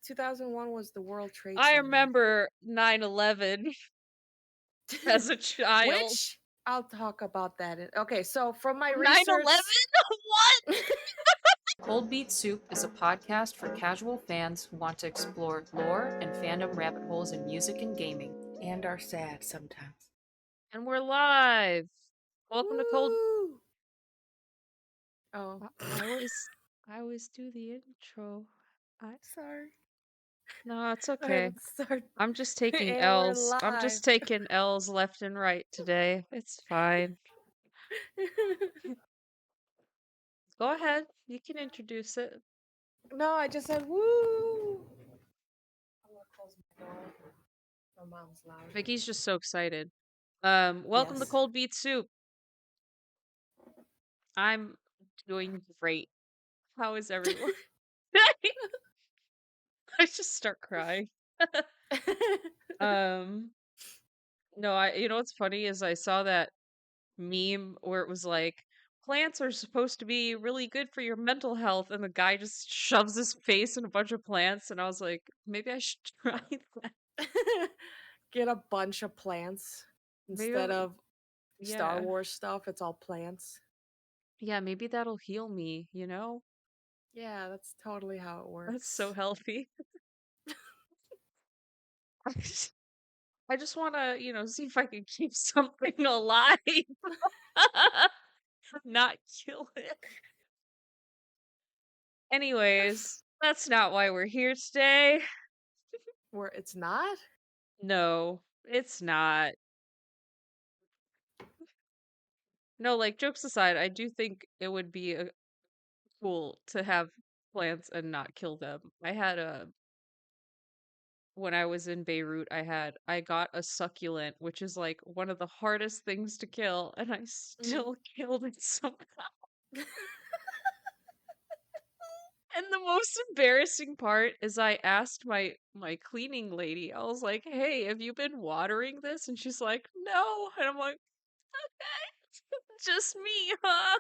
2001 was the World Trade I Center. remember 9/11 as a child. Which I'll talk about that. Okay, so from my 9/11? research, What? Cold Beet Soup is a podcast for casual fans who want to explore lore and fandom rabbit holes in music and gaming. and are sad sometimes. And we're live. Welcome to Cold. Woo! Oh, I always do the intro. I sorry. No, it's All right, okay. let's start. I'm just taking And we're L's. I'm live. just taking L's left and right today. It's fine. Go ahead. You can introduce it. No, I just said woo. I'm gonna close my door. My mom's loud. Vicky's just so excited. Welcome to Yes. Cold Beet Soup. I'm doing great. How is everyone? I just start crying. Um, no, you know what's funny is I saw that meme where it was like plants are supposed to be really good for your mental health, and the guy just shoves his face in a bunch of plants, and I was like, maybe I should try that. Get a bunch of plants Maybe, instead of Star yeah, Wars stuff. It's all plants. yeah, maybe that'll heal me. You know, Yeah, that's totally how it that's so works. healthy. I just want to, see if I can keep something alive, not kill it. Anyways, that's not why we're here today. Where it's not? No, it's not. No, like jokes aside, I do think it would be cool to have plants and not kill them. I had a When I was in Beirut, I got a succulent, which is like one of the hardest things to kill, and I Mm. still killed it somehow. And the most embarrassing part is I asked my cleaning lady. I was like, "Hey, have you been watering this?" And she's like, "No." And I'm like, "Just me, huh?"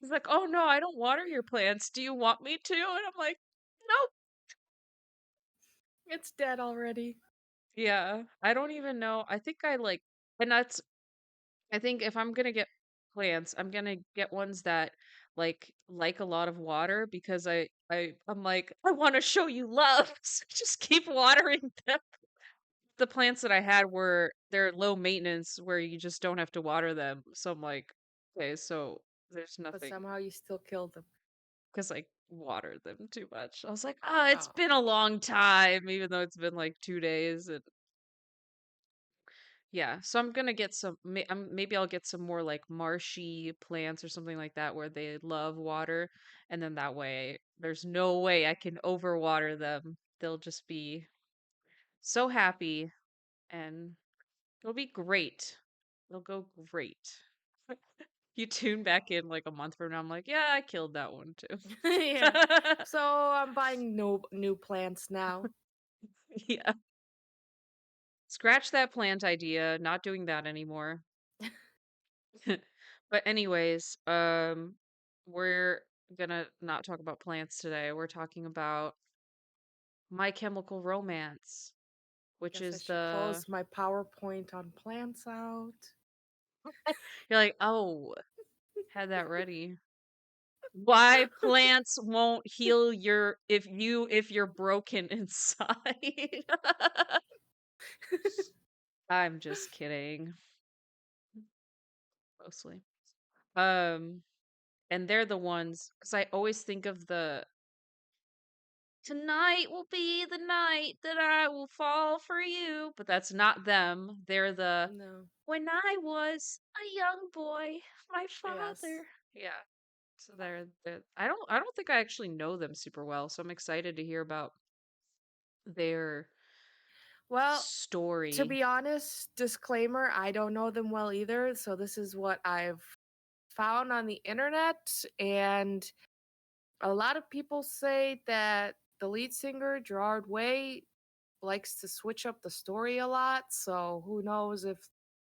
She's like, "Oh no, I don't water your plants. Do you want me to?" And I'm like, "Nope." It's dead already. Yeah, I don't even know. I think and I think if I'm gonna get plants, I'm gonna get ones that like a lot of water because I'm like, I want to show you love. So just keep watering them. The plants that I had they're low maintenance where you just don't have to water them. So I'm like, okay, so there's But nothing somehow you still killed them. because I water them too much. I was like, ah, it's Oh. been a long time, even though it's been like 2 days. And yeah, so I'm gonna get maybe I'll get some more like marshy plants or something like that where they love water, and then that way there's no way I can overwater them. They'll just be so happy, and it'll be great. It'll go great. You tune back in like a month from now, I'm like, yeah, I killed that one too. Yeah. So I'm buying new plants now. Yeah. Scratch that plant idea, not doing that anymore. But anyways, we're gonna not talk about plants today. We're talking about My Chemical Romance, which Guess I is should the close my PowerPoint on plants out. you're like, oh, had that ready. Why plants won't heal if you're broken inside. I'm just kidding, mostly. Um, and they're the ones because I always think of the tonight will be the night that I will fall for you. But that's not them. They're the No. when I was a young boy, my Yes. father. Yeah. So they're I don't think I actually know them super well, so I'm excited to hear about their Well, to story. be honest, disclaimer, I don't know them well either. So this is what I've found on the internet. And a lot of people say that the lead singer, Gerard Way, likes to switch up the story a lot. So who knows if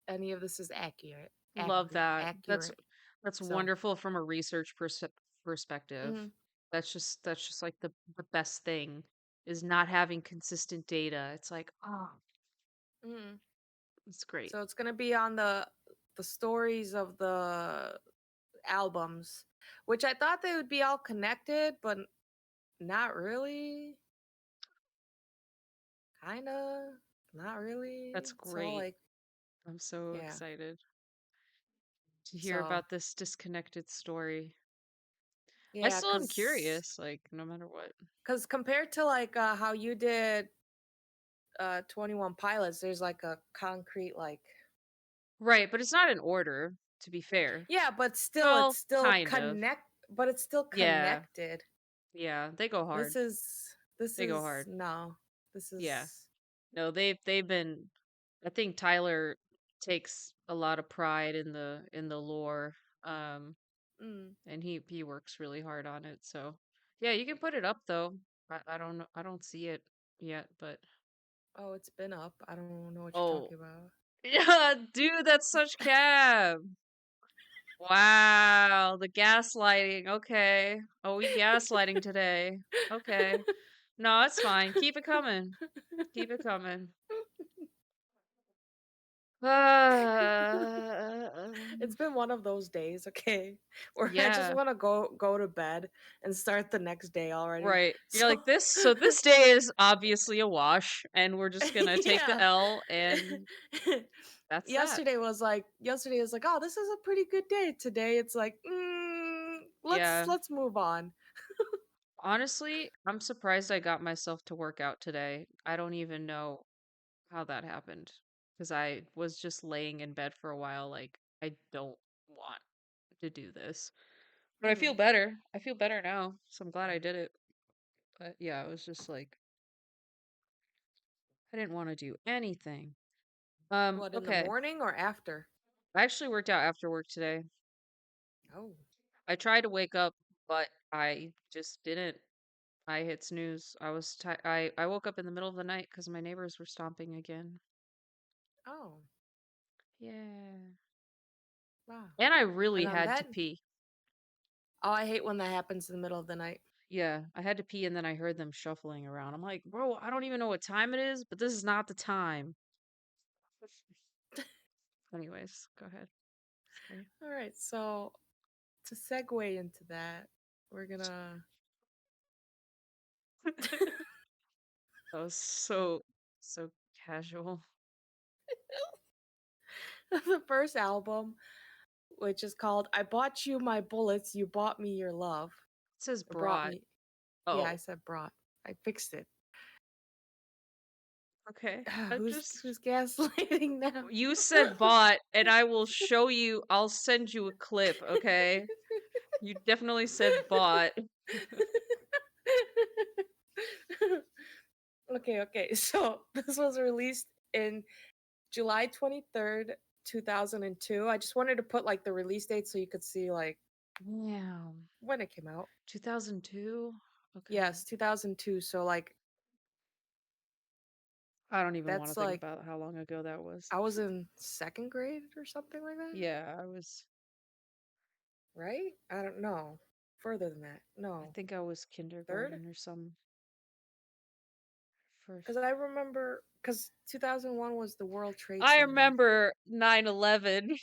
any of this is accurate. Love that. That's Accurate. that's So, wonderful from a research perspective. mhm. That's just like the best thing. is not having consistent data. It's like, oh, Mm. it's great. So it's gonna be on the stories of the albums, which I thought they would be all connected, but not really. Kinda, not That's really. It's all great. like, I'm so yeah. excited to hear So about this disconnected story. I yeah, still am curious, like, no matter what. cause compared to like how you did 21 Pilots, there's like a concrete like, Right, but it's not in order, to be fair. yeah, but still it's Well, still kind of. but it's still Yeah, connected. yeah, they go This hard. is this They go is hard. no. This Yeah. is No, they've been I think Tyler takes a lot of pride in the lore. Um mm, and he works really hard on it. So, yeah, you can put it up though. I don't know. I don't see it yet, but oh, it's been up. I don't know what you're oh, talking about. yeah, dude, that's such cab. Wow, the gaslighting. Okay. Oh, we gaslighting today. Okay. No, it's fine. Keep it coming. Keep it coming. It's been one of those days, okay, where I just Yeah, want to go to bed and start the next day already. right. You're So like this. So this day is obviously a wash, and we're just gonna take the yeah. L, and that's that. Yesterday was like, oh, this is a pretty good day. Today it's like, Yeah. let's move on. Honestly, I'm surprised I got myself to work out today. I don't even know how that happened because I was just laying in bed for a while. Like, I don't want to do this. But I feel Mm. better. I feel better now. So I'm glad I did it. But yeah, it was just like, I didn't want to do anything. What, in the Okay. morning or after? I actually worked out after work today. Oh. I tried to wake up, but I just didn't. I hit snooze. I woke up in the middle of the night because my neighbors were stomping again. Oh. Yeah. Wow. And I really And on had to that, pee. oh, I hate when that happens in the middle of the night. Yeah, I had to pee and then I heard them shuffling around. I'm like, bro, I don't even know what time it is, but this is not the time. Anyways, go ahead. Sorry. All right, so to segue into that, we're gonna That was so casual. the first album, which is called "I Bought You My Bullets, You Bought Me Your Love." It says Or brought broad. me. Yeah, I Oh, said brought. I fixed it. okay. I just Who's gaslighting now? you said bought, and I will show you. I'll send you a clip, okay? You definitely said bought. Okay. So this was released in July 23rd, 2002. I just wanted to put like the release date so you could see like Damn. when it came out. 2002? Okay. Yes, 2002. So like I don't even want to that's think like about how long ago that was. I was in second grade or something like that, Yeah, I was. right? I don't know. Further than that, I no. think I was Third? kindergarten or some first. Because I remember, because 2001 was the World Trade I Center. remember 9/11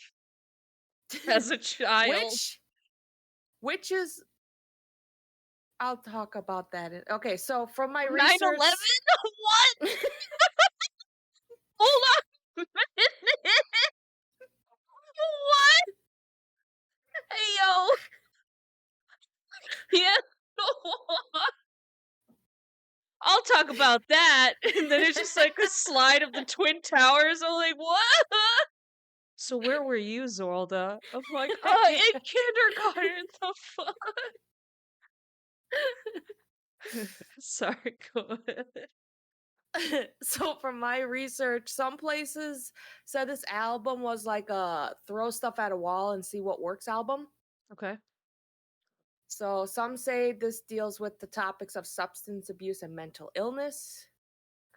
as a child. which which is, I'll talk about that okay, so from my 9/11? research. What? Hold on a minute. What? Hey, yo. Yeah. I'll talk about that. And then it's just like a slide of the Twin Towers. I'm like, what? So where were you, Zorlda? I'm like, in kindergarten. The fuck? Sorry, go ahead. So from my research, some places said this album was like a throw stuff at a wall and see what works album. Okay. So some say this deals with the topics of substance abuse and mental illness.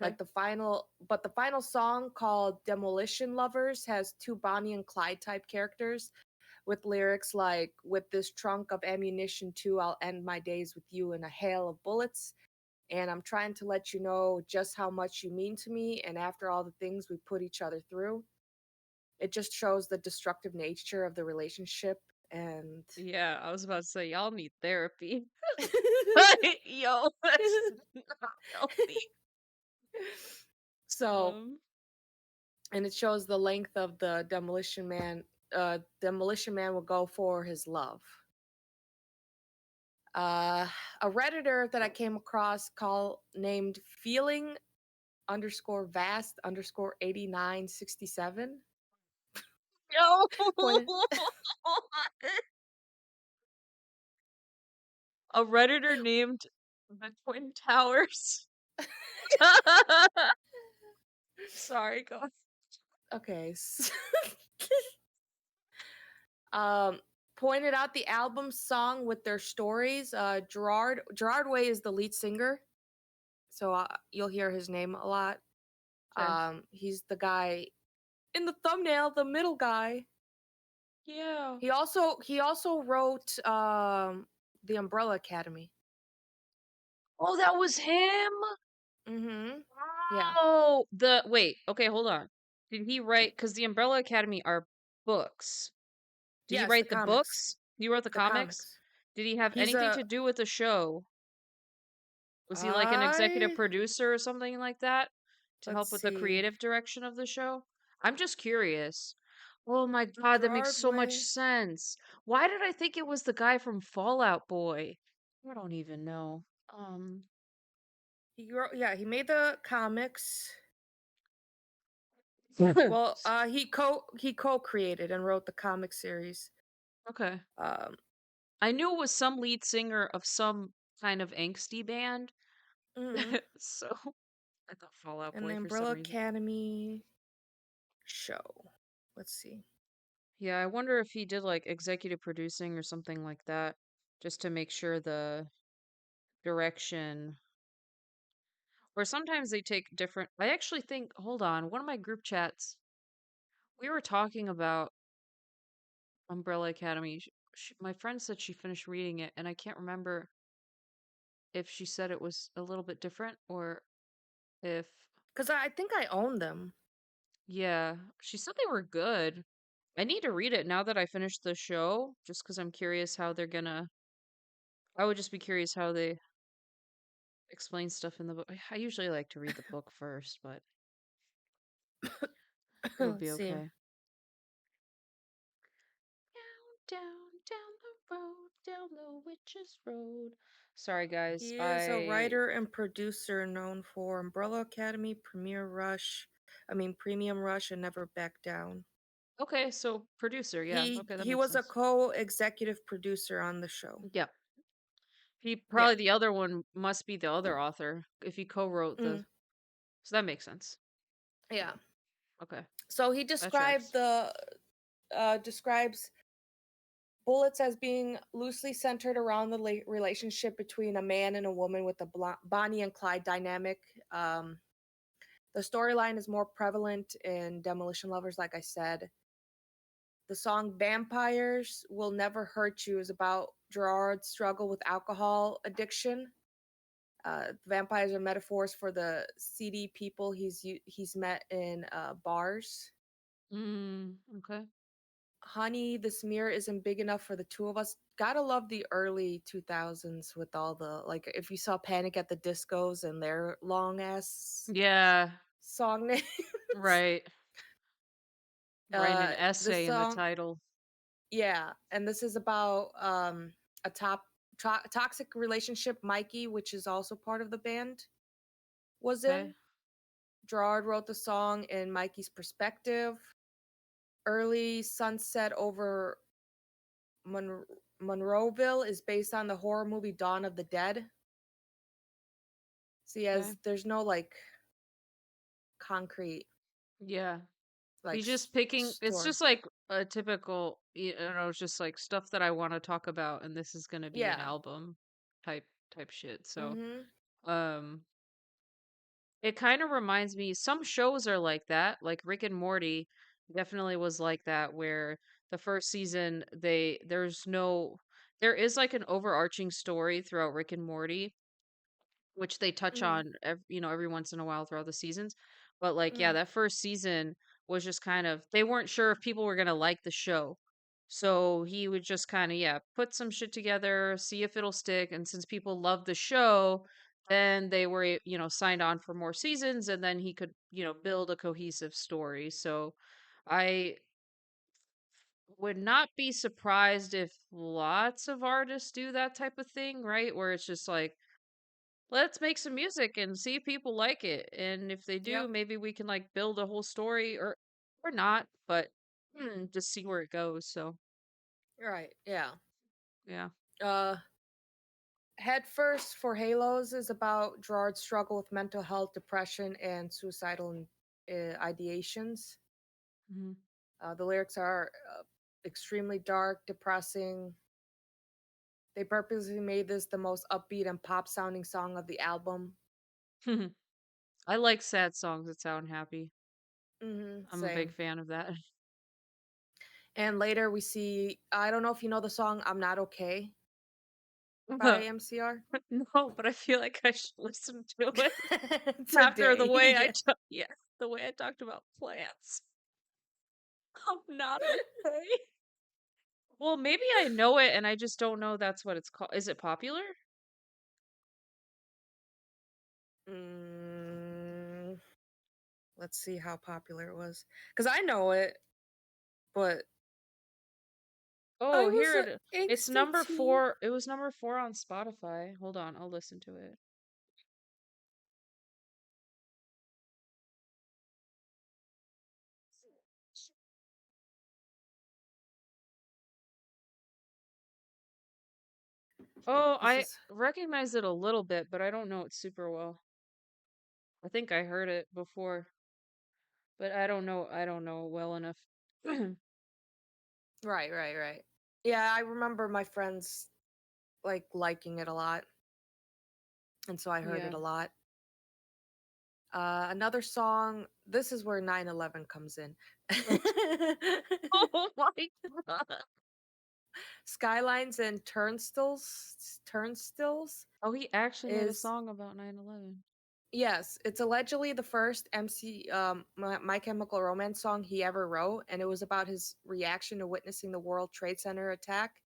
Okay. But the final song called Demolition Lovers has two Bonnie and Clyde type characters with lyrics like, with this trunk of ammunition too, I'll end my days with you in a hail of bullets. and I'm trying to let you know just how much you mean to me. And after all the things we put each other through, it just shows the destructive nature of the relationship. And Yeah, I was about to say y'all need therapy. Yo, that's not healthy. so, Um, and it shows the length of the demolition man. Demolition Man will go for his love. Uh, a redditor that I came across called named feeling underscore vast underscore 8967 no. pointed. A redditor named the Twin Towers. Sorry, go. Okay. um Pointed out the album song with their stories. Gerard Way is the lead singer, so you'll hear his name a lot. Okay. He's the guy in the thumbnail, the middle guy. Yeah. He also wrote the Umbrella Academy. Oh, that was him. Mm-hmm. Yeah. Oh, the wait. Okay, hold on. Did he write? Because the Umbrella Academy are books. Did he Yes, the write the comics. books? He wrote the The comics. comics. Did he have He's anything a to do with the show? Was he like an executive I producer or something like that to let's help with the see. creative direction of the show? I'm just curious. Oh my God, that makes Gerard so much Way. sense. Why did I think it was the guy from Fallout Boy? I don't even know. He made the comics. Well, he co-created and wrote the comic series. Okay. Um I knew it was some lead singer of some kind of angsty band. mhm. So I thought Fallout And the Boy for some Umbrella reason. Academy show. Let's see. Yeah, I wonder if he did like executive producing or something like that, just to make sure the direction. Or sometimes they take different. I actually think, hold on, one of my group chats, we were talking about Umbrella Academy. My friend said she finished reading it, and I can't remember if she said it was a little bit different or if, Cuz I think I own them. yeah, she said they were good. I need to read it now that I finished the show, just because I'm curious how they're gonna. I would just be curious how they explain stuff in the book. I usually like to read the book first, but it'll be Let's see. okay. Down the road, down the witch's road. Sorry, guys. He is a writer and producer known for Umbrella Academy, Premium Rush, and Never Back Down. Okay, so producer, yeah. He Okay, that he makes was a sense. co-executive producer on the show. Yep. He Yeah. probably the other one must be the other author if he co-wrote the. Mm, So that makes sense. yeah. Okay, So he that described tracks. the describes bullets as being loosely centered around the relationship between a man and a woman with a Bonnie and Clyde dynamic. Um, the storyline is more prevalent in Demolition Lovers, like I said. The song Vampires Will Never Hurt You is about Gerard's struggle with alcohol addiction. Vampires are metaphors for the seedy people he's met in bars. Okay. Honey, this mirror isn't big enough for the two of us. Gotta love the early 2000s with all the, like, if you saw Panic at the Discos and their long ass Yeah, song names. right. Writing an This essay in the song, title. yeah, and this is about a toxic relationship. Mikey, which is also part of the band, was Okay. in. Gerard wrote the song in Mikey's perspective. Early Sunset over Monroeville is based on the horror movie Dawn of the Dead. See, Okay. as there's no like concrete Yeah. like He's just picking. It's story. just like a typical, it's just like stuff that I want to talk about, and this is gonna be an Yeah. album type shit. So, Mm-hmm. um, it kind of reminds me. Some shows are like that, like Rick and Morty. Definitely was like that, where the first season there is like an overarching story throughout Rick and Morty, which they touch Mm-hmm. on every once in a while throughout the seasons. But like, yeah, Mm-hmm. that first season was just kind of they weren't sure if people were gonna like the show. So he would just kind of, yeah, put some shit together, see if it'll stick. And since people loved the show, then they were, signed on for more seasons, and then he could, build a cohesive story. So I would not be surprised if lots of artists do that type of thing, right? Where it's just like, let's make some music and see if people like it. And if they do, Yep. maybe we can like build a whole story or not, but just see where it goes. So, Right. Yeah. yeah. Uh, Head First for Halos is about Gerard's struggle with mental health, depression, and suicidal ideations. Mhm. The lyrics are extremely dark, depressing. They purposely made this the most upbeat and pop sounding song of the album. I like sad songs that sound happy. I'm a big Same. fan of that. And later we see, I don't know if you know the song I'm Not Okay by MCR. No, but I feel like I should listen to it after the Today. way Yeah. yeah, the way I talked about plants. I'm not okay. Well, maybe I know it and I just don't know that's what it's called. Is it popular? Mm, let's see how popular it was. Because I know it, but I Oh, was here an it's angsty number teen. 4. It was number 4 on Spotify. Hold on, I'll listen to it. Oh, This I is recognize it a little bit, but I don't know it super well. I think I heard it before, but I don't know well enough. right. Yeah, I remember my friends like liking it a lot, and so I heard it Yeah. a lot. Another song. This is where 9/11 comes in. Oh my god. Skylines and Turnstiles Oh, he actually made a is song about 9/11. yes, it's allegedly the first My Chemical Romance song he ever wrote, and it was about his reaction to witnessing the World Trade Center attack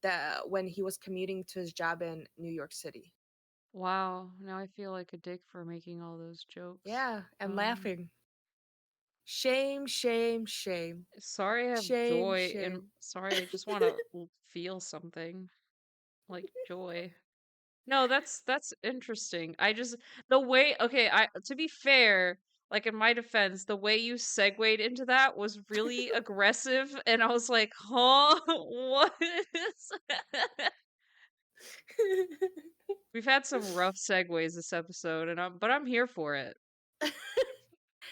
that when he was commuting to his job in New York City. Wow, now I feel like a dick for making all those jokes. Yeah, and Um, laughing. Shame, shame, shame. sorry I have Shame, joy and shame. sorry I just want to feel something like joy. No, that's interesting. I just the way okay, I to be fair, like in my defense, the way you segued into that was really aggressive and I was like, "Huh? What is We've had some rough segues this episode and I'm here for it.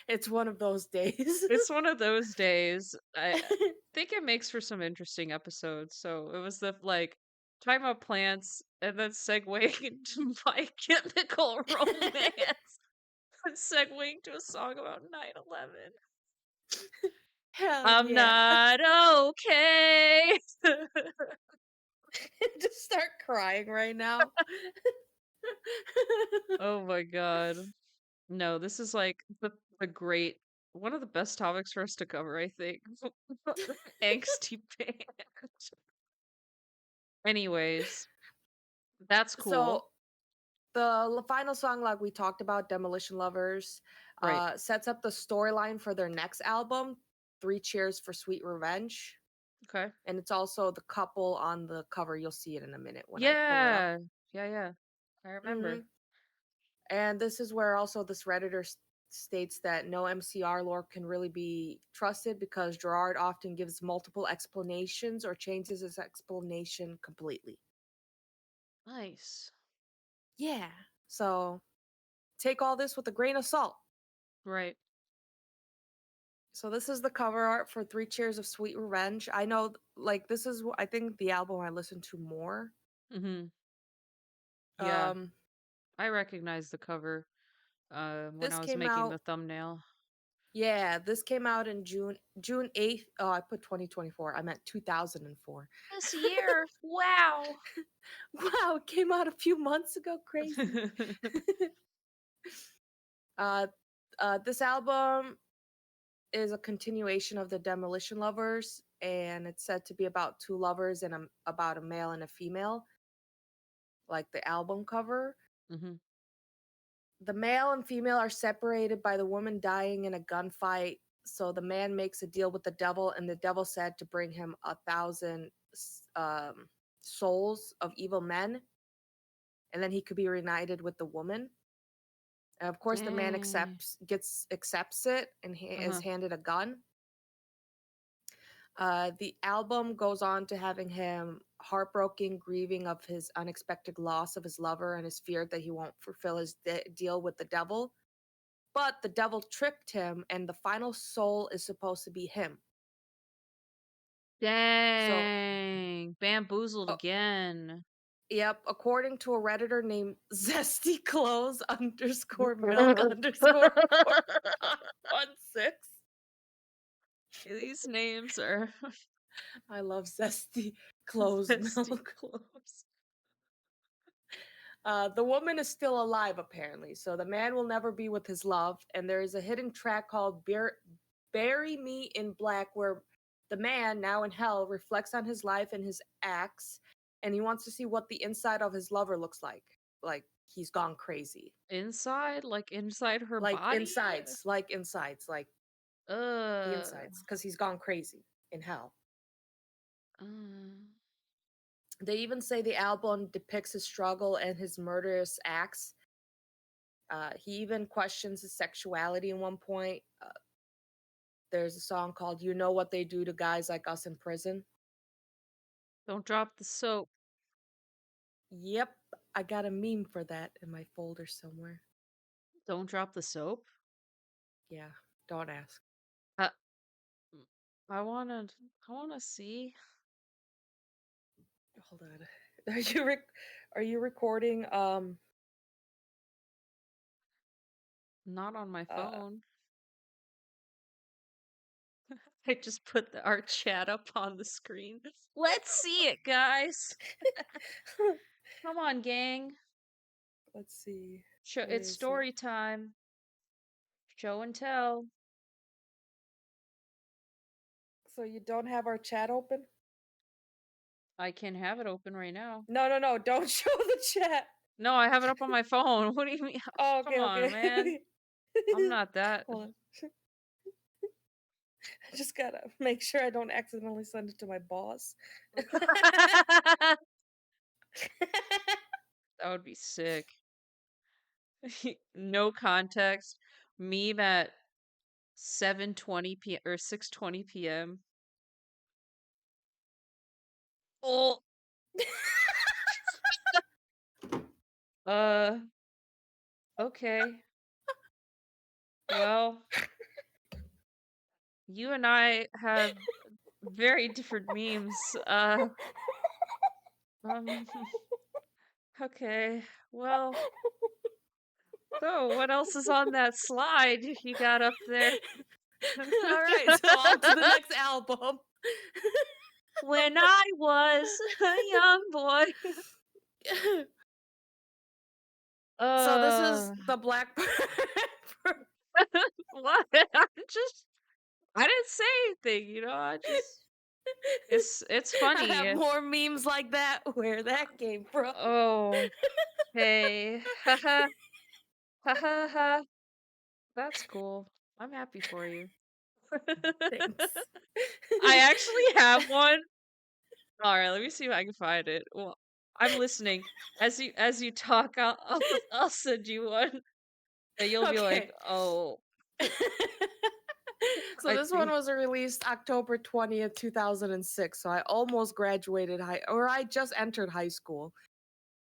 It's one of those days. It's one of those days. I think it makes for some interesting episodes. So it was the like talking about plants and then segueing into my chemical romance and segueing to a song about 9/11. Hell I'm yeah. not okay. Just start crying right now. Oh my god. No, this is like the great one of the best topics for us to cover, I think. Angsty band. Anyways, that's So cool. the final song, like we talked about, Demolition Lovers, Right. sets up the storyline for their next album, Three Cheers for Sweet Revenge. Okay. And it's also the couple on the cover. You'll see it in a minute when I pull it up. Yeah. Yeah, yeah. I hmm remember. And this is where also this Redditor states that no MCR lore can really be trusted because Gerard often gives multiple explanations or changes his explanation completely. Nice. Yeah. So take all this with a grain of salt. Right. So this is the cover art for Three Cheers of Sweet Revenge. I know, like, this is, I think, the album I listen to more. Mhm. Yeah. Um, I recognize the cover when this I was came making out the thumbnail. Yeah, this came out in June 8th. Oh, I put 2024. I meant 2004. This year. Wow. Wow, it came out a few months ago. Crazy. uh, this album is a continuation of the Demolition Lovers, and it's said to be about two lovers and about a male and a female, like the album cover. hmm The male and female are separated by the woman dying in a gunfight. So the man makes a deal with the devil, and the devil said to bring him 1,000 souls of evil men, and then he could be reunited with the woman. And of course, the man Dang. accepts it, and he is Uh-huh. handed a gun. The album goes on to having him heartbroken, grieving of his unexpected loss of his lover and his fear that he won't fulfill his deal with the devil. But the devil tricked him, and the final soul is supposed to be him. So, Dang. Bamboozled uh, again. yep, according to a Redditor named Zesty Clothes underscore milk underscore 416. These names are I love Zesty Clothes zesty milk. close. The woman is still alive, apparently, so the man will never be with his love. And there is a hidden track called Bury Me in Black, where the man, now in hell, reflects on his life and his acts, and he wants to see what the inside of his lover looks like. Like, he's gone crazy. Inside? Like inside her Like, body? like the Uh, insides, because he's gone crazy in hell. uh, They even say the album depicts his struggle and his murderous acts. He even questions his sexuality in one point. There's a song called "You Know What They Do to Guys Like Us in Prison." don't drop the soap. Yep, I got a meme for that in my folder somewhere. Don't drop the soap? Yeah, don't ask. Uh, I wanna see. Hold on. Are you recording Not on my uh phone. I just put our chat up on the screen. Let's see it, guys. Come on, gang. let's see. Where It's is it? story time. Show and tell. So you don't have our chat open? I can have it open right now. No, don't show the chat. No, I have it up on my phone. What do you mean? Oh, Come on, man. okay. I'm not that. Hold on. I just gotta make sure I don't accidentally send it to my boss. That would be sick. No context. Meme at 7:20 p.m. or 6:20 p.m. Oh, uh, okay. Well, you and I have very different memes. Um, okay. Well, so what else is on that slide you got up there? All right, so on to the next album. When I was a young boy. So this is Uh, the Black what? I didn't say anything, I just it's I funny. have more memes like that. Where that came from? Oh, hey. Haha. Ha ha ha. That's cool. I'm happy for you. Thanks. I actually have one. All right, let me see if I can find it. Well, I'm listening. As you talk, I'll send you one that you'll be like, Okay. "Oh, So I this one think was released October 20th, 2006. So I almost graduated or I just entered high school.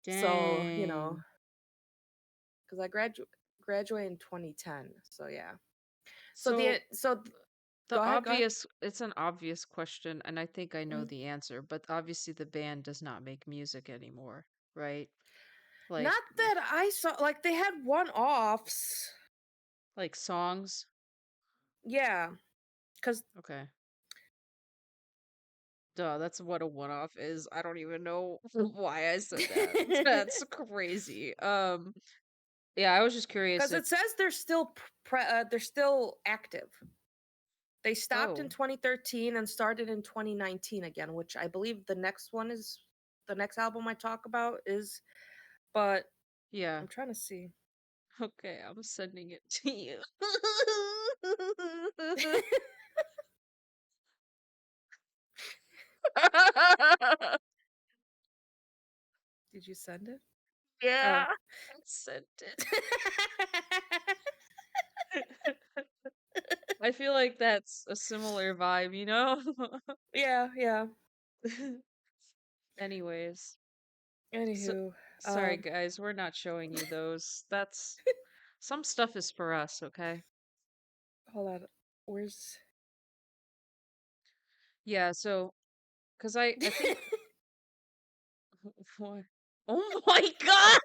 So, dang." because I graduated in 2010. So yeah. So So go the ahead, go ahead. obvious it's an obvious question, and I think I know Mhm. the answer, but obviously the band does not make music anymore, right? Like Not that I saw, like they had one offs. like songs. Yeah, because Okay. Duh, that's what a one-off is. I don't even know why I said that. That's crazy. Yeah, I was just curious if it says they're still they're still active. They stopped in oh, 2013 and started in 2019 again, which I believe the next one is the next album I talk about is. But yeah. I'm trying to see. Okay, I'm sending it to you. Did you send it? Yeah, Oh. I sent it. I feel like that's a similar vibe, you know? Yeah, yeah. Anyways, so Anywho, sorry guys, we're not showing you those. That's some stuff is for us, okay? hold on. Where's Yeah, so because I think what? Oh my god,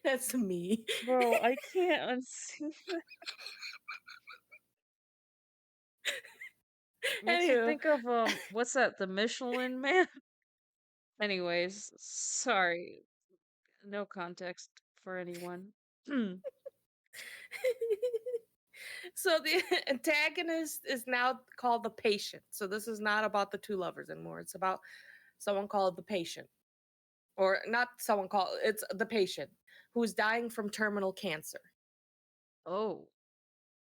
that's me. bro, I can't unsee that. Makes me Anywho, think of what's that? The Michelin Man. Anyways, sorry, no context for anyone. so the antagonist is now called the patient. So this is not about the two lovers anymore. It's about someone called the patient. Or not someone called, it's the patient who's dying from terminal cancer. Oh,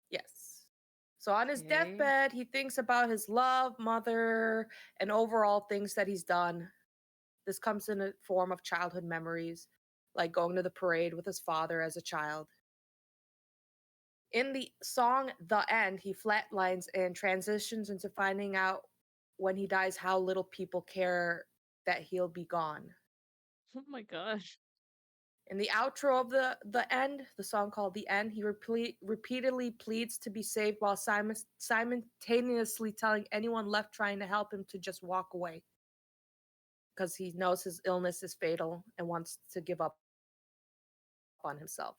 Yes. So on his okay. deathbed, he thinks about his love, mother, and overall things that he's done. This comes in a form of childhood memories, like going to the parade with his father as a child. In the song The End, he flatlines and transitions into finding out when he dies how little people care that he'll be gone. Oh my gosh. In the outro of the end, the song called "The End," he repeatedly pleads to be saved while simultaneously telling anyone left trying to help him to just walk away because he knows his illness is fatal and wants to give up on himself.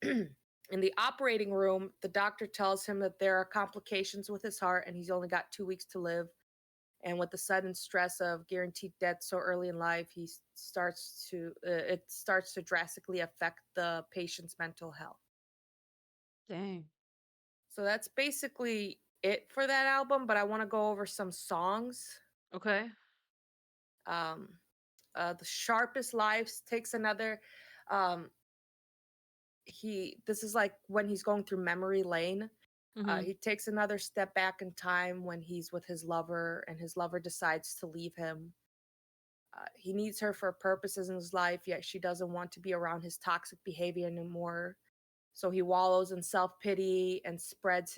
In the operating room, the doctor tells him that there are complications with his heart and he's only got 2 weeks to live. And with the sudden stress of guaranteed death so early in life, it starts to drastically affect the patient's mental health. Dang. So that's basically it for that album. But I want to go over some songs. Okay. Um, the Sharpest Lives takes another. Um, this is like when he's going through memory lane. Mm-hmm. He takes another step back in time when he's with his lover, and his lover decides to leave him. He needs her for purposes in his life, yet she doesn't want to be around his toxic behavior anymore. So he wallows in self pity and spends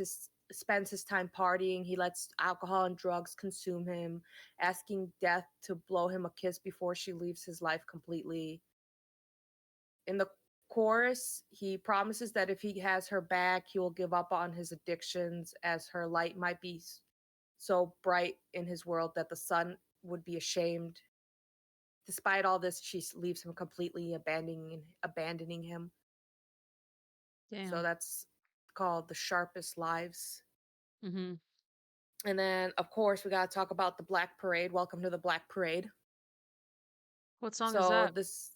his time partying. He lets alcohol and drugs consume him, asking death to blow him a kiss before she leaves his life completely. In the chorus, he promises that if he has her back, he will give up on his addictions, as her light might be so bright in his world that the sun would be ashamed. Despite all this, she leaves him completely, abandoning him. So Damn. that's called The Sharpest Lives. Mm-hmm. And then, of course, we got to talk about the Black Parade. Welcome to the Black Parade. What song is So that? this,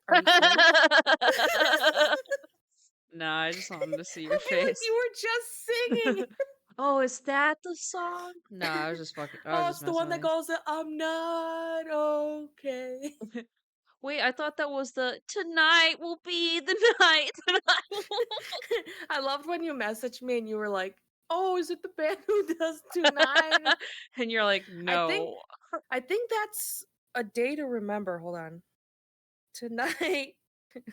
are you finished? Nah, I just wanted to see I your feel like face. you were just singing. Oh, is that the song? Nah, I was Oh, just it's the messing one with that goes, I'm not okay. you. Wait, I thought that was the tonight will be the night that I will. I loved when you messaged me and you were like, oh, is it the band who does tonight? And you're like, I think no. I think that's a day to remember. Hold on. Tonight.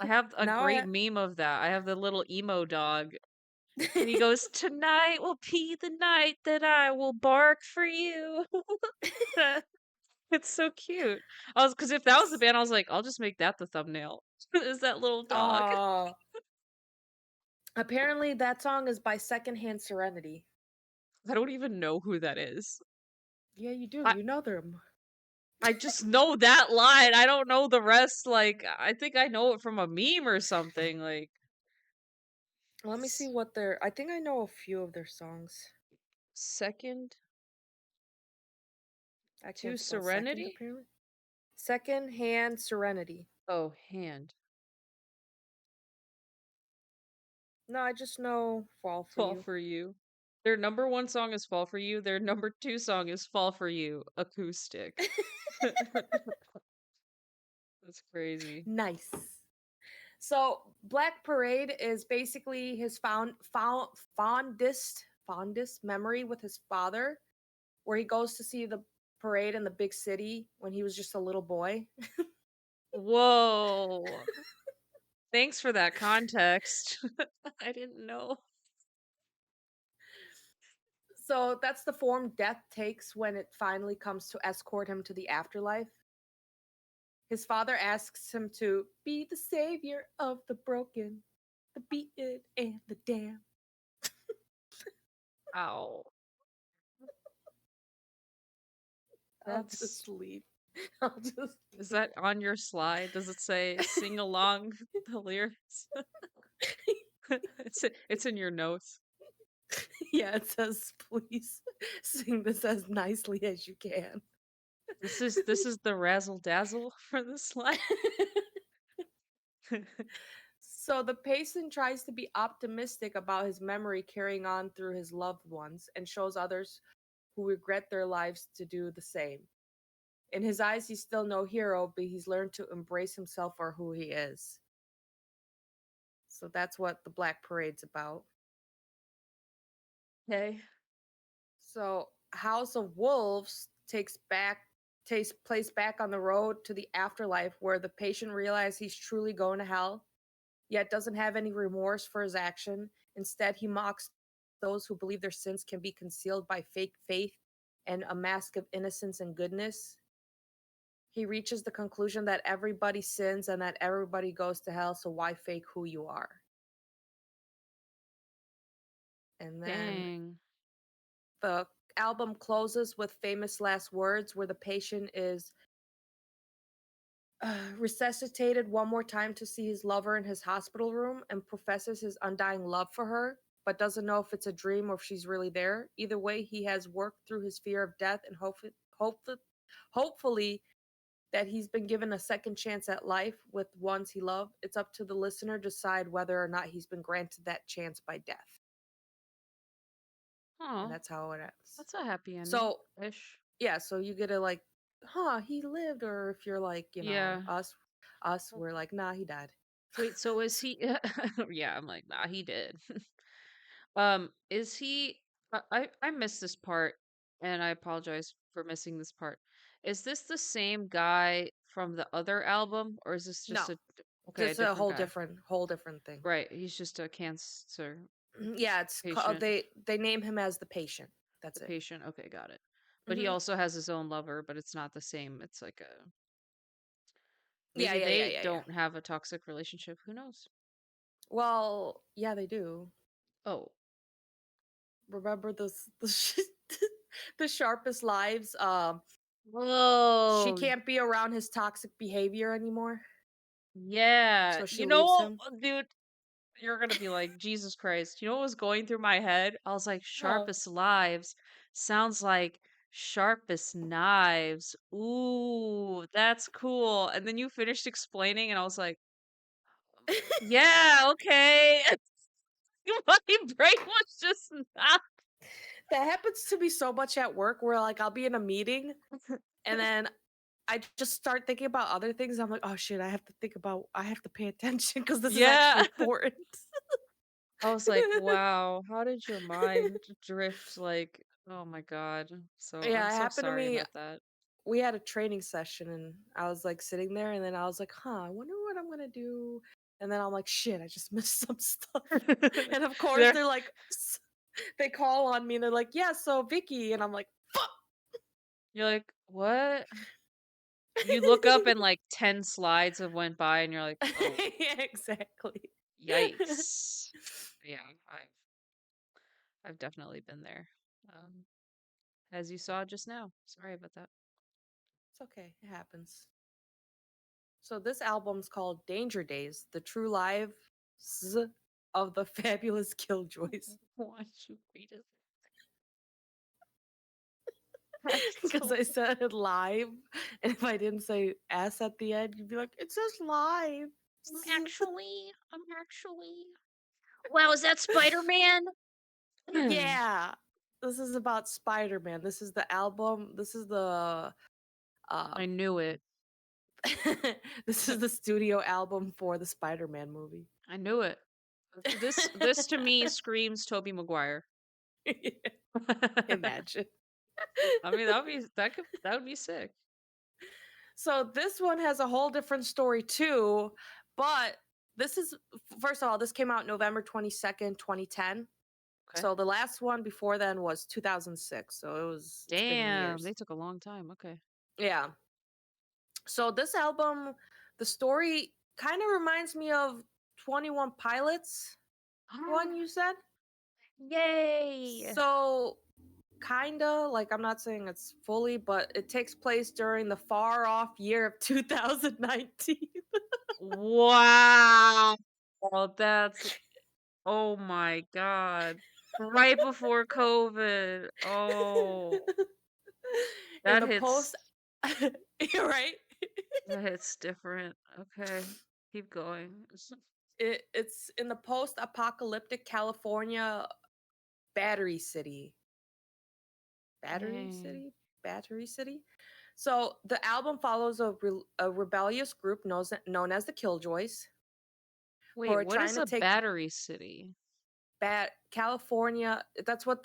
I have a Now great meme of that. I have the little emo dog, and he goes, "Tonight will be the night that I will bark for you." It's so cute. I was because if that was the band, I was like, I'll just make that the thumbnail. Is that little dog? Oh, apparently that song is by Secondhand Serenity. I don't even know who that is. Yeah, you do. I You know them. I just know that line. I don't know the rest. Like, I think I know it from a meme or something. Like, Let me see what their. I think I know a few of their songs. second I to can't spell second Serenity? apparently. Second hand serenity. Oh, hand. No, I just know fall for Fall you. for You. Their number one song is Fall for You. Their number two song is Fall for You, acoustic. That's crazy. Nice. So Black Parade is basically his fondest memory with his father, where he goes to see the parade in the big city when he was just a little boy. Whoa. Thanks for that context. I didn't know. So that's the form death takes when it finally comes to escort him to the afterlife. His father asks him to be the savior of the broken, the beaten, and the damned. Ow. I'll That's just leave. I'll just is leave. that on your slide? Does it say sing along the lyrics? It's in your notes. Yeah, it says please sing this as nicely as you can. This is the razzle dazzle for this slide. So the patient tries to be optimistic about his memory carrying on through his loved ones and shows others who regret their lives to do the same. In his eyes, he's still no hero, but he's learned to embrace himself for who he is. So that's what the Black Parade's about. Okay. So House of Wolves takes place back on the road to the afterlife where the patient realizes he's truly going to hell, yet doesn't have any remorse for his action. Instead, he mocks those who believe their sins can be concealed by fake faith and a mask of innocence and goodness. He reaches the conclusion that everybody sins and that everybody goes to hell, so why fake who you are? And then Dang. the album closes with famous last words where the patient is resuscitated one more time to see his lover in his hospital room and professes his undying love for her, but doesn't know if it's a dream or if she's really there. Either way, he has worked through his fear of death and hopefully that he's been given a second chance at life with ones he loved. It's up to the listener to decide whether or not he's been granted that chance by death. And Oh, that's how it ends. that's a happy ending So, ish. yeah, so you get to like, huh, he lived, or if you're like, Yeah. us, we're like, nah, he died. Wait, so is he yeah, I'm like, nah, he did. Is he I missed this part and I apologize for missing this part. Is this the same guy from the other album or is this just No, a just a different guy? whole different thing. Right, he's just a cancer Yeah, it's called, patient, they name him as the patient. the That's it. patient. Okay, got it. But he Hmm. also has his own lover, but it's not the same. It's like a Yeah, maybe yeah, yeah, they yeah, yeah. don't have a toxic relationship. Who knows? Well, yeah, they do. Oh. Remember this the sharpest lives. She Whoa. can't be around his toxic behavior anymore, Yeah. so she You leaves know, him. dude, you're gonna be like, Jesus Christ. You know what was going through my head? I was like, Oh. sharpest lives sounds like sharpest knives. Ooh, that's cool. And then you finished explaining, and I was like, yeah, okay. My brain was just not. That happens to me so much at work where like I'll be in a meeting and then I just start thinking about other things. I'm like, oh shit, I have to pay attention because this is actually Yeah. important. I was like, wow, how did your mind drift? Like, oh my God. So Yeah, I'm it so happened to sorry me. about that. We had a training session and I was like sitting there and then I was like, huh, I wonder what I'm gonna do. And then I'm like, shit, I just missed some stuff. And of course There, they're like they call on me and they're like, yeah, so Vicky, and I'm like, fuck. you're like, what? You look up and like 10 slides have went by and you're like, oh, Yeah, exactly. yikes. Yeah, I've definitely been there. Um, as you saw just now. Sorry about that. It's okay. It happens. So this album's called Danger Days, the true lives of the fabulous Killjoys. Why'd you read it? Because I said it live, and if I didn't say S at the end, you'd be like, it says live. I'm actually. Wow, is that Spider Man? Yeah. This is about Spider-Man. This is the album. This is the I um knew it. this is the studio album for the Spider-Man movie. I knew it. This to me screams Toby Maguire. Imagine. I mean, that would be sick. So this one has a whole different story too, but this is first of all, this came out November 22nd, 2010. Okay. So the last one before then was 2006. So it's been Damn, they years. took a long time. Okay. Yeah. So this album, the story kind of reminds me of 21 Pilots, one you said. Yay! So kinda, like I'm not saying it's fully, but it takes place during the far off year of 2019. Wow. That's oh my god. Right before COVID. Oh, In that the post, hits you're right. that hits different. Okay. Keep going. It's in the post-apocalyptic California Battery City. Battery Dang. City? Battery City? So the album follows a rebellious group known as the Killjoys, who Wait, are what trying is to a take battery city? California. That's what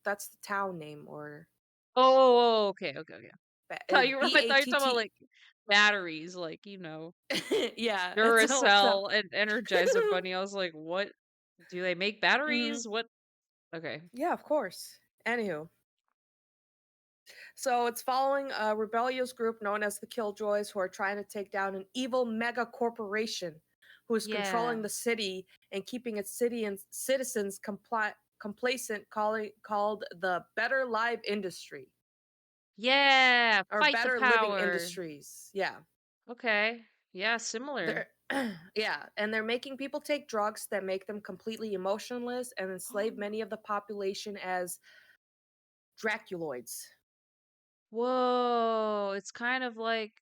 that's the town name, or Oh, okay, okay, okay. I thought you were talking about BATT. like batteries, like, Yeah, it's a whole town. Duracell and Energizer Bunny. I was like, what? Do they make batteries? Mhm. What? Okay. Yeah, of course. Anywho, so it's following a rebellious group known as the Killjoys, who are trying to take down an evil mega corporation who is Yeah. controlling the city and keeping its city and citizens complacent, called the Better Live Industry Yeah. or Fight the Better Living power. Industries. Yeah, Okay. Yeah, similar. they're yeah, and they're making people take drugs that make them completely emotionless and enslave many of the population as Draculoids. Whoa. It's kind of like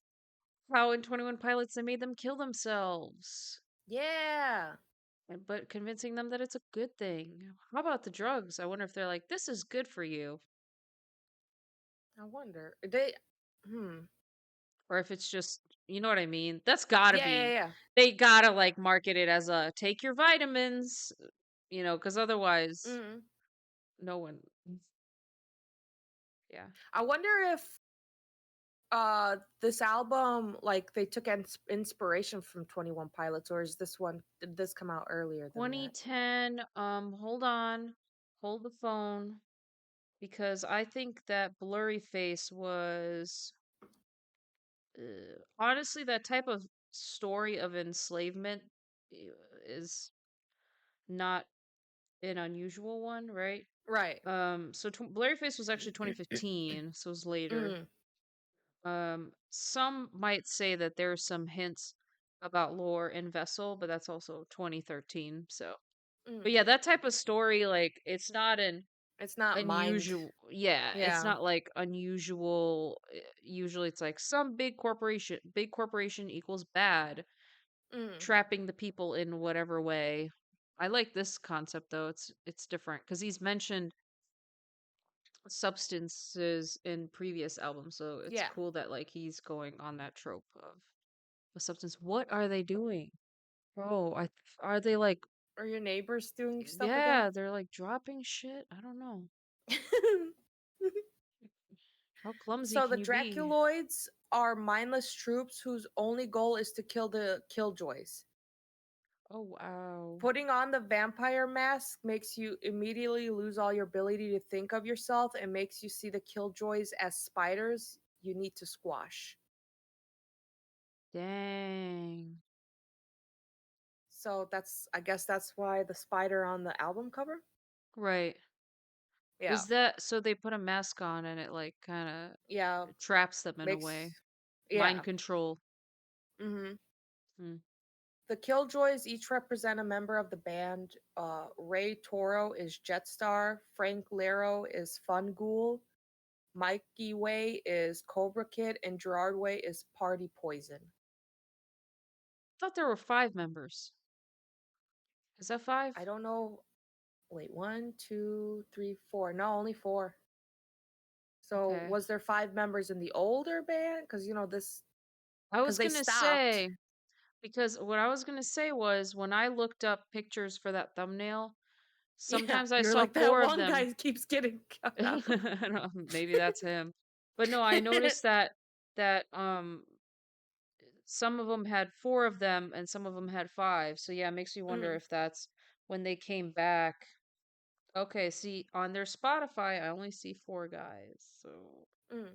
how in 21 Pilots they made them kill themselves. Yeah, But convincing them that it's a good thing. How about the drugs? I wonder if they're like, this is good for you. I wonder. They hmm. Or if it's just, you know what I mean? That's gotta Yeah, yeah, be. yeah. They gotta like market it as a take your vitamins, because otherwise, Mm. no one. Yeah. I wonder if this album, like, they took inspiration from 21 Pilots, or is this one, did this come out earlier than that? 2010. Hold on. Hold the phone. Because I think that Blurry Face was. Honestly, that type of story of enslavement uh, is not an unusual one, right? Right. So Blurryface was actually 2015, so it was later. Mm. Some might say that there's some hints about lore in Vessel, but that's also 2013. So, but Mm. yeah, that type of story, like, it's not an It's not mind. unusual. Yeah, it's Yeah. not like unusual. Usually, it's like some big corporation equals bad, Mm. trapping the people in whatever way. I like this concept though. It's different because he's mentioned substances in previous albums, so it's Yeah. cool that like he's going on that trope of a substance. What are they doing, bro? Are they like Are your neighbors doing stuff again? yeah? They're like dropping shit. I don't know. How clumsy So can the you be? Draculoids are mindless troops whose only goal is to kill the Killjoys. Oh wow. Putting on the vampire mask makes you immediately lose all your ability to think of yourself and makes you see the Killjoys as spiders you need to squash. Dang. So I guess that's why the spider on the album cover? Right. Yeah. Is that so they put a mask on and it like kind Yeah. of traps them in a Makes way? Mind Yeah. control. Hmm. Hmm. The Killjoys each represent a member of the band. Ray Toro is Jetstar, Frank Lero is Fun Ghoul, Mikey Way is Cobra Kid, and Gerard Way is Party Poison. Thought there were 5 members. Is that 5? I don't know. Wait, one, two, three, four. No, only four. So Okay. was there five members in the older band? Because this, I because was they gonna stopped. say, because what I was gonna say was when I looked up pictures for that thumbnail, Yeah, sometimes I you're saw like that 4 of one them. guy keeps getting cut I out. don't know, maybe that's him. But no, I noticed that some of them had 4 of them and some of them had 5. So yeah, it makes me wonder Mm, if that's when they came back. Okay, see, on their Spotify, I only see 4 guys. So mm.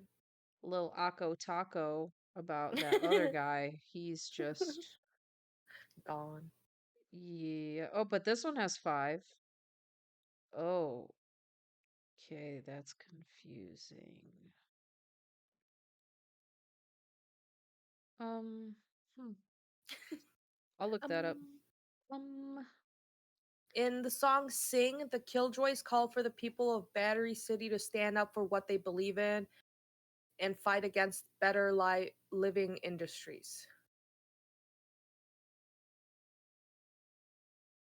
a little Akko Taco about that other guy. He's just Gone. yeah. Oh, but this one has 5. Oh, okay, that's confusing. Um, hmm, I'll look that up. Um, Um, in the song Sing, the Killjoys call for the people of Battery City to stand up for what they believe in and fight against better living industries.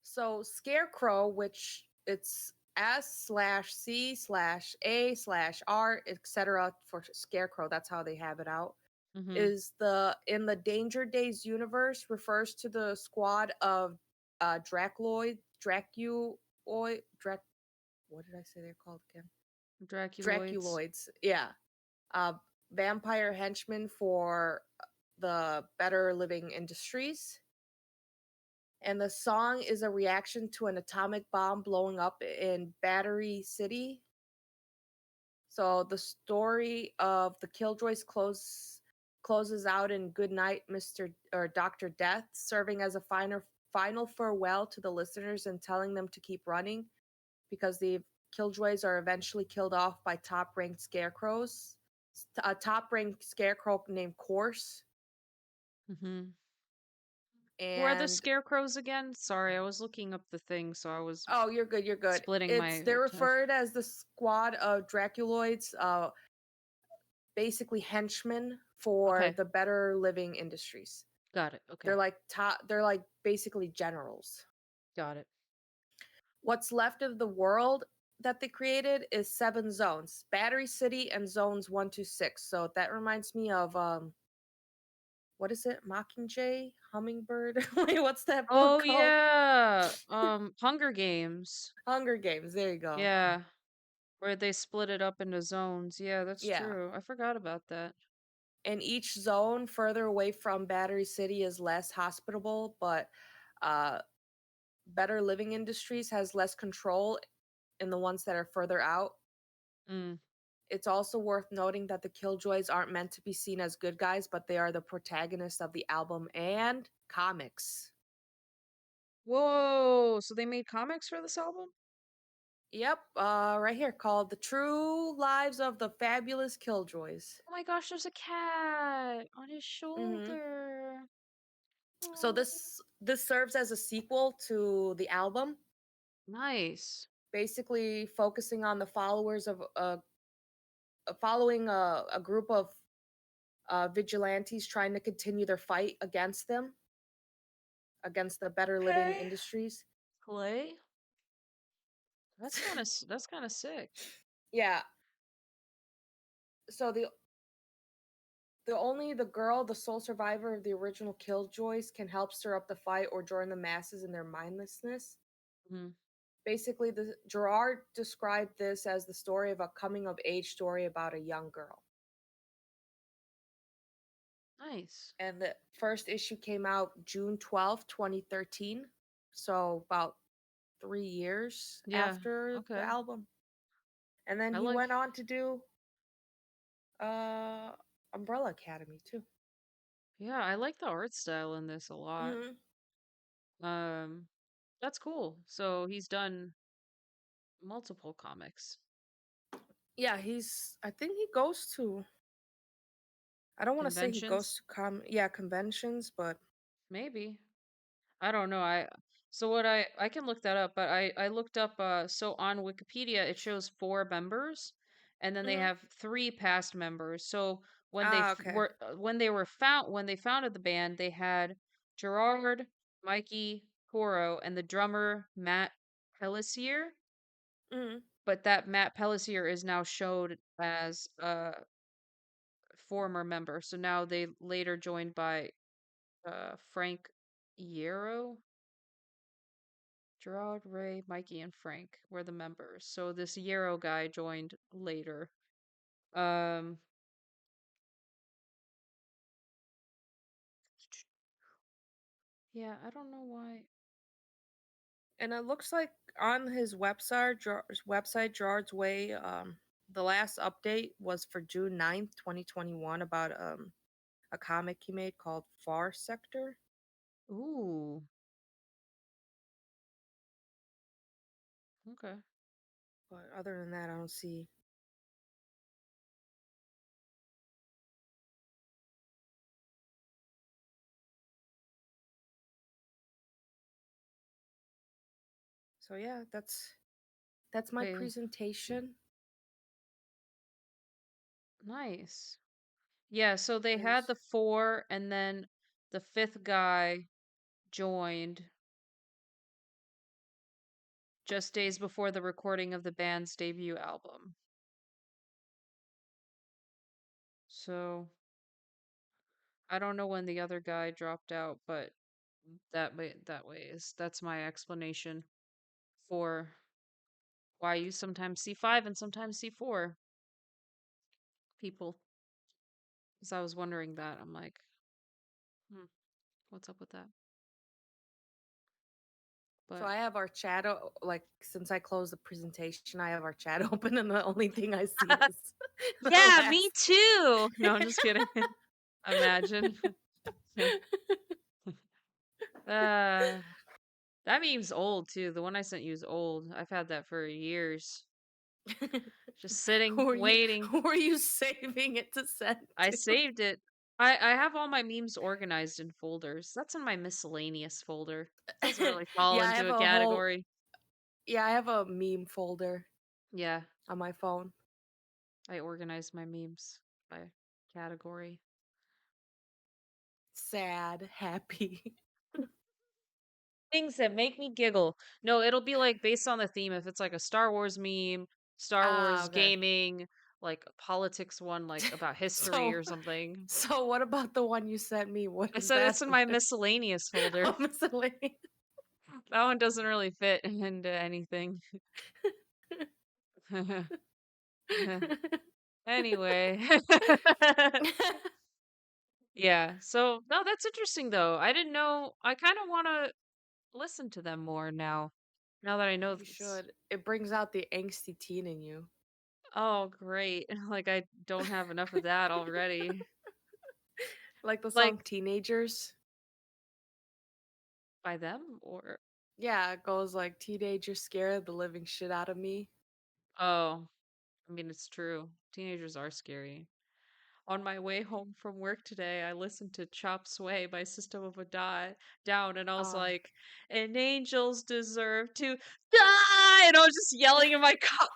So Scarecrow, which it's S/C/A/R, etc. for Scarecrow, that's how they have it out, mm-hmm. is the in the Danger Days universe refers to the squad of Drac what did I say they're called again? Draculoids. Draculoids. Yeah. Uh vampire henchmen for the better living industries. And the song is a reaction to an atomic bomb blowing up in Battery City. So the story of the Killjoys closes out in Good Night, Mr. or Dr. Death, serving as a final farewell to the listeners and telling them to keep running because the Killjoys are eventually killed off by top-ranked scarecrows. A top-ranked scarecrow named Corse. Mm-hmm. Who are the And scarecrows again? Sorry, I was looking up the thing, so I was oh, you're good. You're good. splitting my They're attention. referred as the squad of Draculoids, basically henchmen for Okay, the better living industries. got it. They're Okay, like top. They're like basically generals. got it. What's left of the world that they created is 7 zones: Battery City and zones 1 to 6. So that reminds me of what is it? Mockingjay, Hummingbird. Wait, what's that book Oh called? yeah, Hunger Games. Hunger Games. There you go. Yeah, where they split it up into zones. Yeah, that's Yeah. true. I forgot about that. And each zone further away from Battery City is less hospitable, but uh, Better Living Industries has less control in the ones that are further out. Mm. It's also worth noting that the Killjoys aren't meant to be seen as good guys, but they are the protagonists of the album and comics. Whoa, so they made comics for this album? Yep, right here, called The True Lives of the Fabulous Killjoys. Oh my gosh, there's a cat on his Hmm. shoulder. So Oh, this serves as a sequel to the album, nice. basically focusing on the followers of following a group of vigilantes trying to continue their fight against them, against the better living Okay. industries. Clay? That's kind of sick. Yeah. So the girl, the sole survivor of the original Killjoys, can help stir up the fight or join the masses in their mindlessness. Mhm. Basically, the Gerard described this as the story of a coming of age story about a young girl. Nice. And the first issue came out June 12th, 2013. So about 3 years Yeah. after the Okay. album. And then I he like went on to do uh Umbrella Academy too. yeah, I like the art style in this a lot. Hmm. Um that's cool. So he's done multiple comics. Yeah, I think he goes to I don't want to say he goes conventions. to yeah, conventions, but Maybe. I don't know. So what I can look that up, but I looked up so on Wikipedia it shows four members and then they mhm. have three past members. So Okay. when they founded the band, they had Gerard, Mikey, Coro, and the drummer Matt Pellissier, Mhm. but that Matt Pellissier is now showed as a former member. So now they later joined by Frank Iero. Gerard, Ray, Mikey, and Frank were the members. So this Yarrow guy joined later. Um, yeah, I don't know why. And it looks like on his website Gerard's Way, the last update was for June 9th, 2021 about a comic he made called Far Sector. Ooh, okay. But other than that, I don't see. So yeah, that's my Okay, presentation. nice. Yeah, so they had There's the four, and then the fifth guy joined just days before the recording of the band's debut album. So I don't know when the other guy dropped out, but that's my explanation for why you sometimes see five and sometimes see four people. Because I was wondering that. I'm like, hmm, what's up with that? so But I have our chat like since I closed the presentation, I have our chat open, and the only thing I see is the yeah, me last. too. No, I'm just kidding. Imagine. uh, that meme's old too. The one I sent you is old. I've had that for years. Just sitting, who are you? waiting. Who are you saving it to send I to? saved it. I have all my memes organized in folders. That's in my miscellaneous folder. Doesn't really fall Yeah, I into have a a whole. category. Yeah, I have a meme folder Yeah, on my phone. I organize my memes by category. Sad, happy. Things that make me giggle. No, it'll be like based on the theme. If it's like a Star Wars meme, Star Ah, Wars okay. gaming, like a politics one, like about history So, or something. so what about the one you sent me? What I is said that it's in my about? miscellaneous folder. Oh, miscellaneous. That one doesn't really fit into anything. Anyway. Yeah. So, no, that's interesting though. I didn't know. I kind of want to listen to them more now. Now that I know You this. should. It brings out the angsty teen in you. Oh, great. Like I don't have enough of that already. Like the Like song Teenagers. by them or Yeah, it goes like teenagers scared the living shit out of me. oh, I mean it's true. Teenagers are scary. On my way home from work today, I listened to Chop Sway by System of a Down and I was Oh, like, and angels deserve to die and I was just yelling in my car.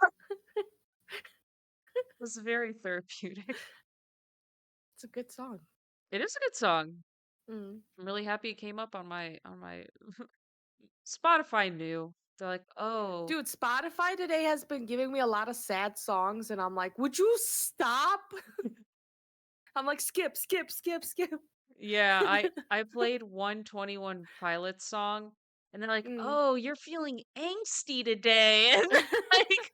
It was very therapeutic. it's a good song. It is a good song. Mm. I'm really happy it came up on my Spotify new. They're like, "Oh, Dude, Spotify today has been giving me a lot of sad songs, and I'm like, would you stop? I'm like, skip, skip, skip, skip. yeah, I played 121 Pilots song and they're like, Mm. "Oh, you're feeling angsty today." And like,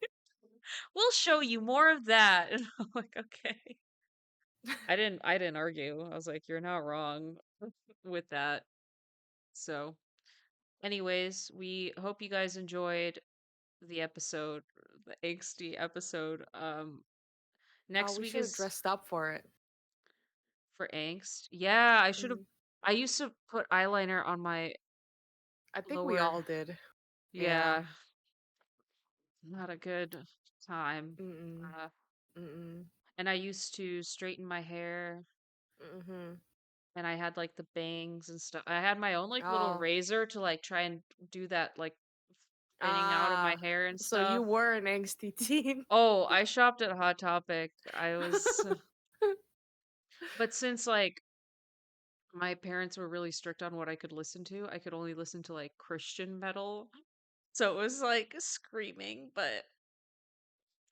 "We'll show you more of that." And I'm like, "Okay." I didn't argue. I was like, "You're not wrong with that." So, anyways, we hope you guys enjoyed the episode, the angsty episode. Oh, Next we week should have is dressed up for it. for angst. Yeah, I should have. Mm. I used to put eyeliner on my I think we lower. all did. Yeah. Yeah, not a good time. Mm-mm. Uh, Mm-mm. and I used to straighten my hair. Mm-hmm. and I had like the bangs and stuff. I had my own like little Oh. razor to like try and do that like thinning out of my Ah. hair and So you stuff. were an angsty teen. Oh, I shopped at Hot Topic. I was, but since like my parents were really strict on what I could listen to, I could only listen to like Christian metal. So it was like screaming, but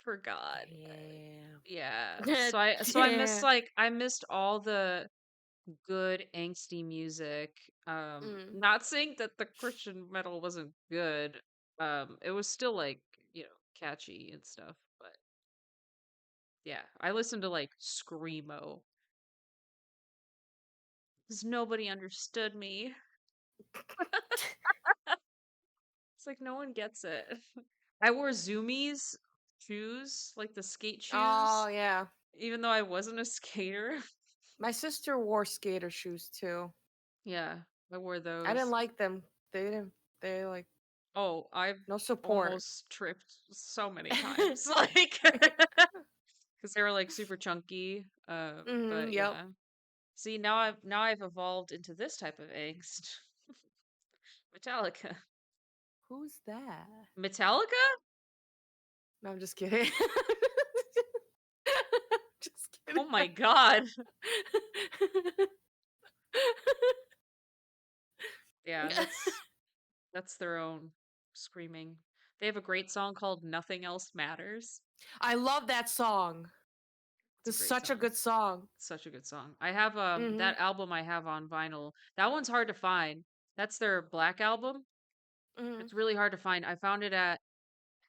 for God. Damn. Yeah. So I missed Damn. like I missed all the good angsty music. Mm. Not saying that the Christian metal wasn't good. It was still like, catchy and stuff, but yeah, I listened to like screamo because nobody understood me. It's like no one gets it. I wore Zoomies shoes, like the skate Oh shoes, yeah. even though I wasn't a skater. My sister wore skater shoes too. Yeah, I wore I didn't those. like them. They didn't. They like Oh, I've no support. almost tripped so many times, like, because they were like super chunky. Mm-hmm. But Yep. yeah. See, now I've evolved into this type of angst. Metallica. Who's that? Metallica? No, I'm just kidding. Just kidding. Oh my God. Yeah, that's their own screaming. They have a great song called Nothing Else Matters. I love that song. It's a It's great such a song. good song. Such a good song. I have Mm-hmm. that album I have on vinyl. That one's hard to find. That's their Black album. Mm-hmm. It's really hard to find. I found it at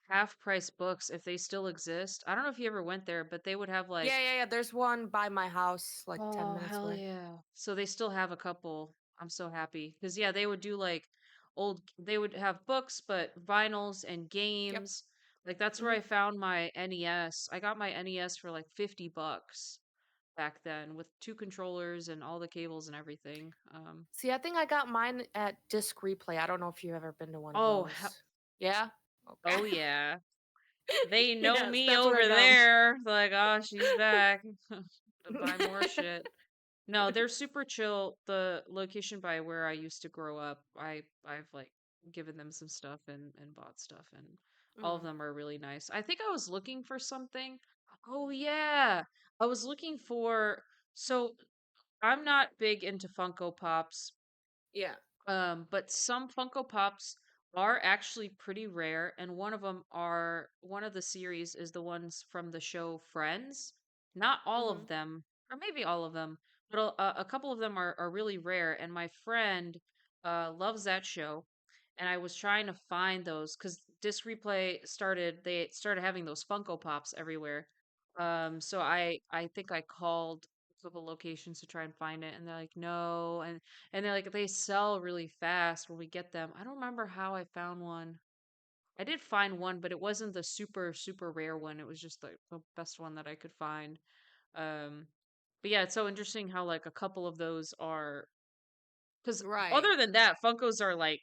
Half Price Books if they still exist. I don't know if you ever went there, but they would have like, Yeah, yeah, yeah. There's one by my house, like 10 oh, minutes hell away. yeah. So they still have a couple. I'm so happy. Because, yeah, they would do like they would have books, but vinyls and Yep. games. Like, that's where Mm-hmm. I found my NES. I got my NES for like $50 back then with two controllers and all the cables and everything. See, I think I got mine at Disc Replay. I don't know if you've ever been to one of Oh, those. Yeah? Okay. oh, yeah. They know Yes, me that's where I over got 'em. there. Like, oh, she's back to buy more shit. No, they're super chill. The location by where I used to grow up, I've like given them some stuff and bought stuff, and all of Mm. them are really nice. I think I was looking for something. Oh yeah. I was looking for so I'm not big into Funko Pops. Yeah. But some Funko Pops are actually pretty rare, and one of the series is the ones from the show Friends. Not all Mm-hmm. of them, or maybe all of them, but a couple of them are really rare. And my friend loves that show, and I was trying to find those because Disc Replay they started having those Funko Pops everywhere. So I think I called a couple locations to try and find it, and they're like no, and they're like they sell really fast when we get them. I don't remember how I found one. I did find one, but it wasn't the super super rare one. It was just the best one that I could find. Um, but yeah, it's so interesting how like a couple of those are because Right. other than that, Funkos are like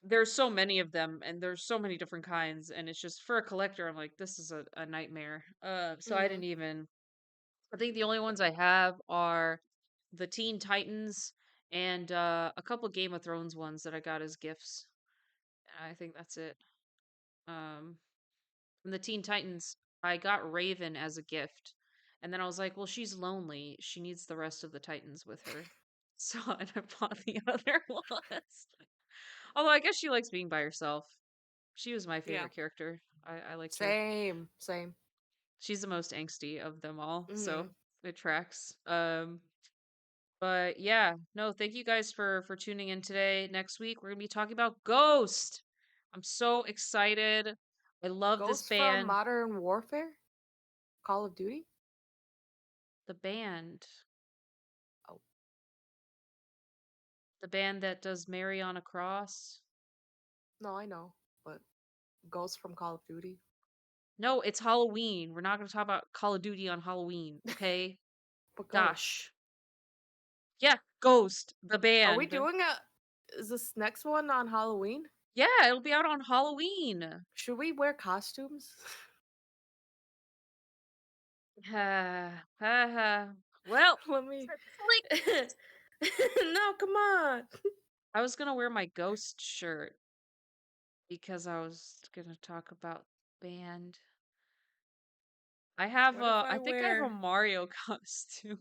there's so many of them and there's so many different kinds, and it's just for a collector. I'm like this is a nightmare. So I Mm-hmm. didn't even. I think the only ones I have are the Teen Titans and a couple Game of Thrones ones that I got as gifts. I think that's it. Um, and the Teen Titans, I got Raven as a gift. And then I was like, well, she's lonely. She needs the rest of the Titans with her. So and I bought the other ones. Although I guess she likes being by herself. She was my Yeah. favorite character. I liked her. Same. Same. She's the most angsty of them all. Mm-hmm. So it tracks. But yeah, no, thank you guys for tuning in today. Next week we're gonna be talking about Ghost. I'm so excited. I love this Ghosts from band. Modern Warfare? Call of Duty? The band. Oh, The band that does Mary on a Cross. no, I know. But Ghosts from Call of Duty? No, it's Halloween. We're not gonna talk about Call of Duty on Halloween, okay? But Ghosts. Gosh. Yeah, Ghost, the Are we band. doing a. Is this next one on Halloween? Yeah, it'll be out on Halloween. Should we wear costumes? Ha ha ha. Well, Let me. like No, come on. I was gonna wear my ghost shirt because I was gonna talk about band. What if I I think I have a wear? Mario costume.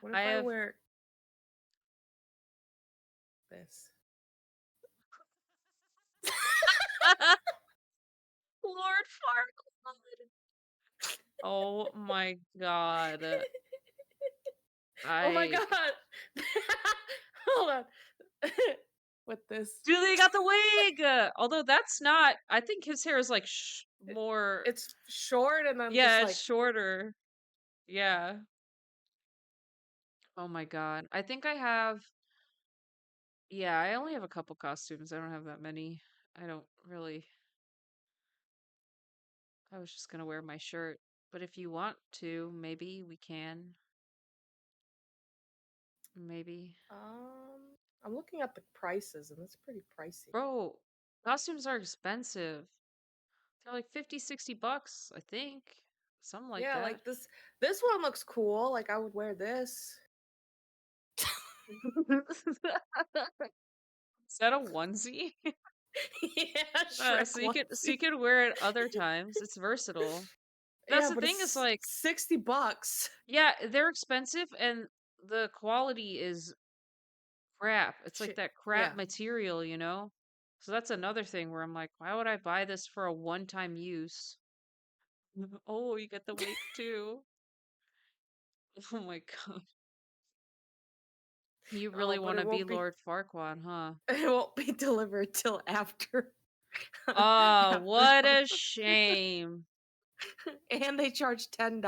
What I if I have wear this? Lord Farquaad. Oh my god. Oh my I god! Hold on. With this, Julie got the wig. Although that's not. I think his hair is like it, more. it's short, and I'm just Yeah, it's like, shorter. Yeah. Oh my god. I think I have. Yeah, I only have a couple costumes. I don't have that many. I don't really. I was just gonna wear my shirt. But if you want to, maybe we can. Maybe. I'm looking at the prices, and it's pretty pricey. Bro, costumes are expensive. They're like 50, 60 bucks, I think. Something like Yeah, that. like this. This one looks cool. Like I would wear this. Is that a onesie? Yeah, Shrek So you onesie. could wear it other times. It's versatile. That's Yeah, the but thing is it's like, $60. yeah, they're expensive and the quality is crap. It's like Shit. that crap Yeah. material, you know? So that's another thing where I'm like, why would I buy this for a one-time use? Oh, you get the wig too. Oh my God. You Oh, really but want it to be won't be. Lord Farquaad, huh? It won't be delivered till after. Oh, After what a the shame. and they charge $10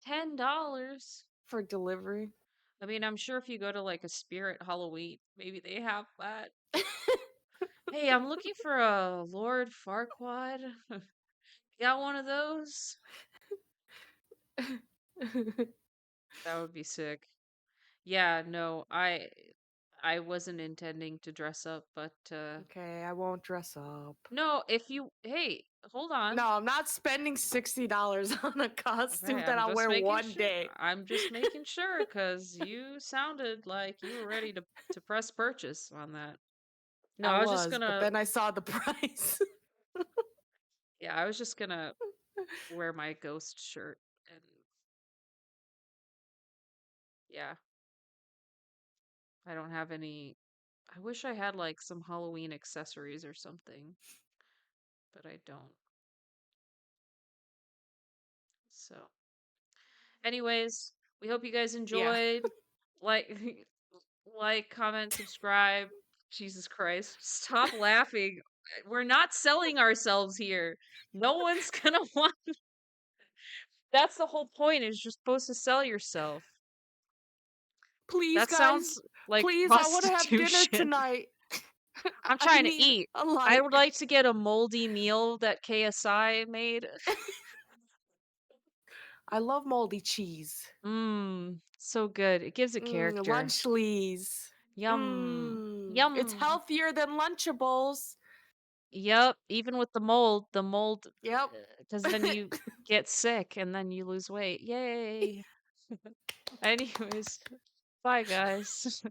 $10. for delivery. I mean, I'm sure if you go to like a Spirit Halloween, maybe they have that. Hey, I'm looking for a Lord Farquaad. Got one of those? That would be sick. Yeah, no, I wasn't intending to dress up, but Okay, I won't dress up. no, if you hey, hold on. No, I'm not spending $60 on a costume Okay, that I'm I'll just wear making one sure. day. I'm just making sure because you sounded like you were ready to press purchase on that. No, I I was just was, but gonna then I saw the price. yeah, I was just gonna wear my ghost shirt and yeah, I don't have any I wish I had like some Halloween accessories or something, but I don't. So, anyways, we hope you guys Yeah. enjoyed. Like like, comment, subscribe. Jesus Christ. Stop laughing. We're not selling ourselves here. No one's gonna want that's the whole point, is you're supposed to sell yourself. Please, That guys. sounds like Please, I want to have dinner prostitution. tonight. I'm I trying to need eat. a I would like. like to get a moldy meal that KSI made. I love moldy cheese. Mmm, so good. It gives it character. Lunchleys. Yum. It's Yum. healthier than Lunchables. Yep, even with the mold, Yep. because then you get sick and then you lose weight. Yay. Anyways, bye guys.